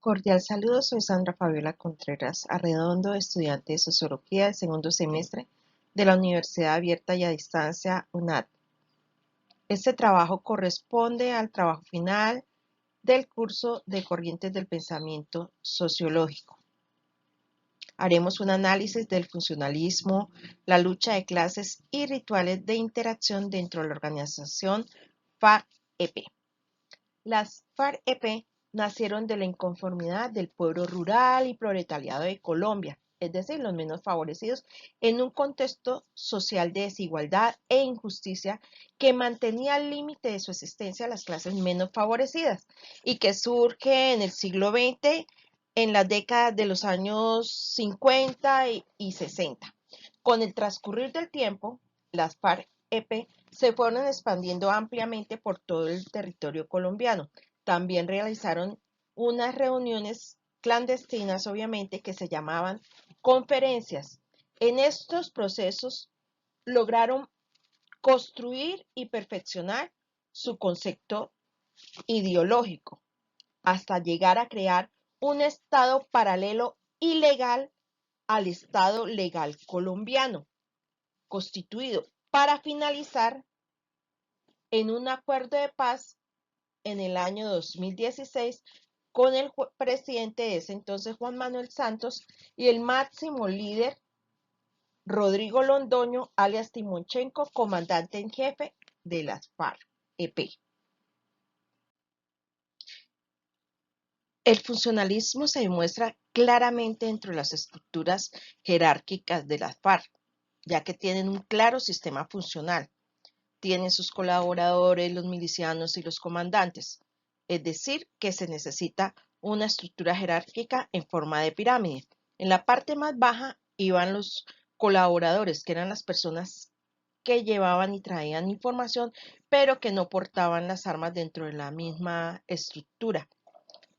Cordial saludo, soy Sandra Fabiola Contreras Arredondo, estudiante de Sociología del segundo semestre de la Universidad Abierta y a Distancia UNAD. Este trabajo corresponde al trabajo final del curso de Corrientes del Pensamiento Sociológico. Haremos un análisis del funcionalismo, la lucha de clases y rituales de interacción dentro de la organización FARC-EP. Las FARC-EP nacieron de la inconformidad del pueblo rural y proletariado de Colombia, es decir, los menos favorecidos, en un contexto social de desigualdad e injusticia que mantenía al límite de su existencia a las clases menos favorecidas y que surge en el siglo XX, en las décadas de los años 50 y 60. Con el transcurrir del tiempo, las FARC-EP se fueron expandiendo ampliamente por todo el territorio colombiano. También realizaron unas reuniones clandestinas, obviamente, que se llamaban conferencias. En estos procesos lograron construir y perfeccionar su concepto ideológico, hasta llegar a crear un estado paralelo ilegal al estado legal colombiano, constituido para finalizar en un acuerdo de paz en el año 2016 con el presidente de ese entonces, Juan Manuel Santos, y el máximo líder, Rodrigo Londoño, alias Timonchenko, comandante en jefe de las FARC-EP. El funcionalismo se demuestra claramente dentro de las estructuras jerárquicas de las FARC, ya que tienen un claro sistema funcional. Tienen sus colaboradores, los milicianos y los comandantes. Es decir, que se necesita una estructura jerárquica en forma de pirámide. En la parte más baja iban los colaboradores, que eran las personas que llevaban y traían información, pero que no portaban las armas dentro de la misma estructura.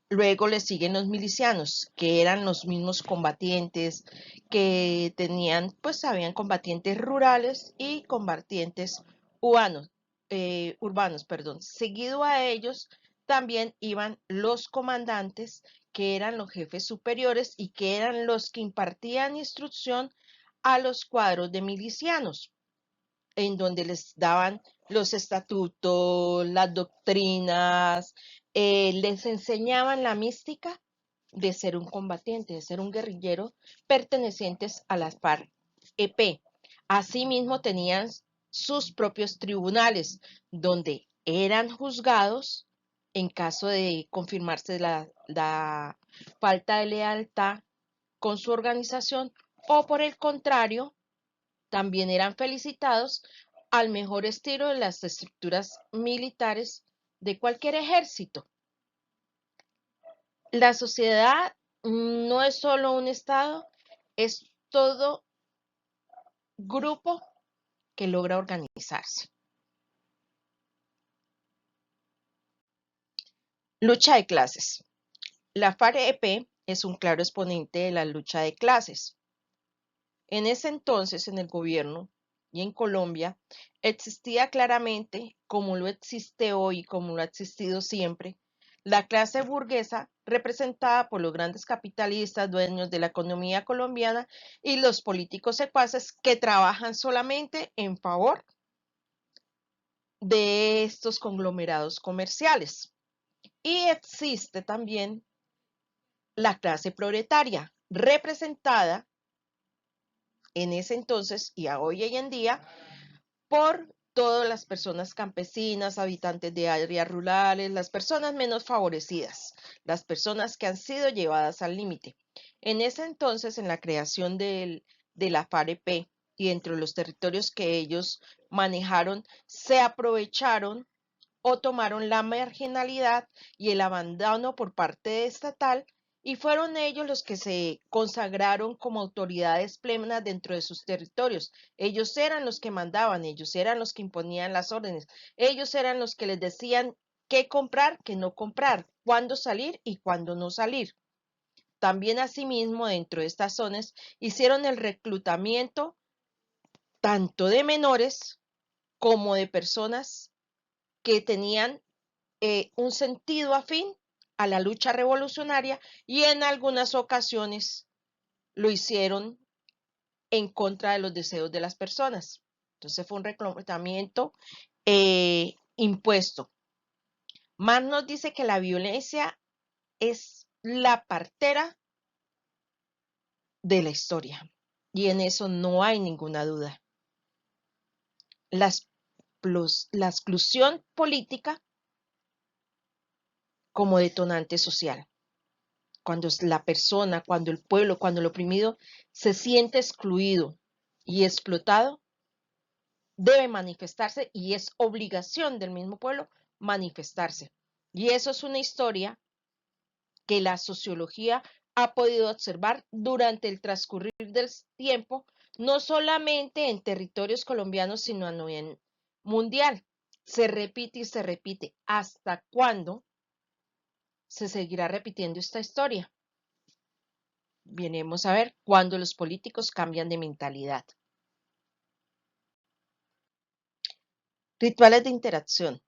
Luego le siguen los milicianos, que eran los mismos combatientes, que tenían, pues habían combatientes rurales y combatientes urbanos. Seguido a ellos también iban los comandantes, que eran los jefes superiores y que eran los que impartían instrucción a los cuadros de milicianos, en donde les daban los estatutos, las doctrinas, les enseñaban la mística de ser un combatiente, de ser un guerrillero pertenecientes a las FARC-EP. Asimismo, tenían sus propios tribunales, donde eran juzgados en caso de confirmarse la falta de lealtad con su organización, o por el contrario, también eran felicitados al mejor estilo de las estructuras militares de cualquier ejército. La sociedad no es solo un estado, es todo grupo que logra organizarse. Lucha de clases. La FARC-EP es un claro exponente de la lucha de clases. En ese entonces, en el gobierno y en Colombia, existía claramente, como lo existe hoy, como lo ha existido siempre, la clase burguesa representada por los grandes capitalistas, dueños de la economía colombiana, y los políticos secuaces que trabajan solamente en favor de estos conglomerados comerciales. Y existe también la clase proletaria, representada en ese entonces y a hoy en día por todas las personas campesinas, habitantes de áreas rurales, las personas menos favorecidas, las personas que han sido llevadas al límite. En ese entonces, en la creación de la FARC-EP y entre los territorios que ellos manejaron, se aprovecharon o tomaron la marginalidad y el abandono por parte estatal, y fueron ellos los que se consagraron como autoridades plenas dentro de sus territorios. Ellos eran los que mandaban, ellos eran los que imponían las órdenes, ellos eran los que les decían qué comprar, qué no comprar, cuándo salir y cuándo no salir. También asimismo dentro de estas zonas hicieron el reclutamiento tanto de menores como de personas que tenían un sentido afín a la lucha revolucionaria y en algunas ocasiones lo hicieron en contra de los deseos de las personas. Entonces fue un reclutamiento impuesto. Marx nos dice que la violencia es la partera de la historia y en eso no hay ninguna duda. La exclusión política como detonante social. Cuando la persona, cuando el pueblo, cuando el oprimido se siente excluido y explotado, debe manifestarse y es obligación del mismo pueblo manifestarse. Y eso es una historia que la sociología ha podido observar durante el transcurrir del tiempo, no solamente en territorios colombianos, sino a nivel mundial. Se repite y se repite. ¿Hasta cuándo se seguirá repitiendo esta historia? Vienemos a ver cuando los políticos cambian de mentalidad. Rituales de interacción.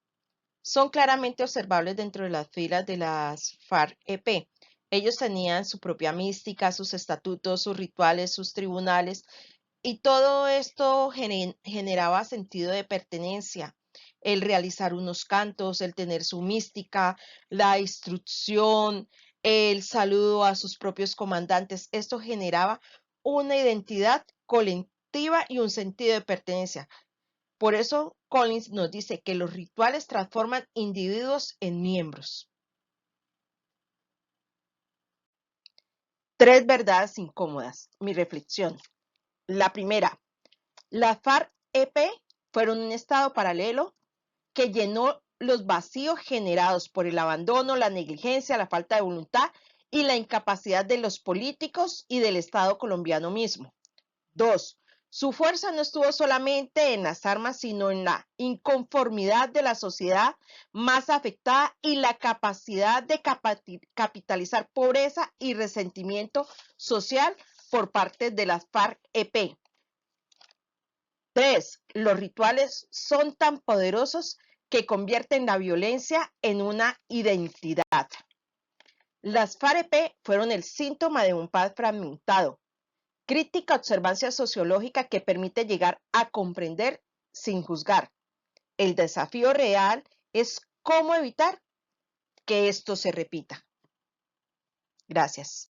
Son claramente observables dentro de las filas de las FARC-EP. Ellos tenían su propia mística, sus estatutos, sus rituales, sus tribunales, y todo esto generaba sentido de pertenencia. El realizar unos cantos, el tener su mística, la instrucción, el saludo a sus propios comandantes, esto generaba una identidad colectiva y un sentido de pertenencia. Por eso Collins nos dice que los rituales transforman individuos en miembros. 3 verdades incómodas. Mi reflexión. La primera, las FARC-EP fueron un estado paralelo que llenó los vacíos generados por el abandono, la negligencia, la falta de voluntad y la incapacidad de los políticos y del Estado colombiano mismo. 2. Su fuerza no estuvo solamente en las armas, sino en la inconformidad de la sociedad más afectada y la capacidad de capitalizar pobreza y resentimiento social por parte de las FARC-EP. 3. Los rituales son tan poderosos que convierten la violencia en una identidad. Las FARC-EP fueron el síntoma de un país fragmentado. Crítica observancia sociológica que permite llegar a comprender sin juzgar. El desafío real es cómo evitar que esto se repita. Gracias.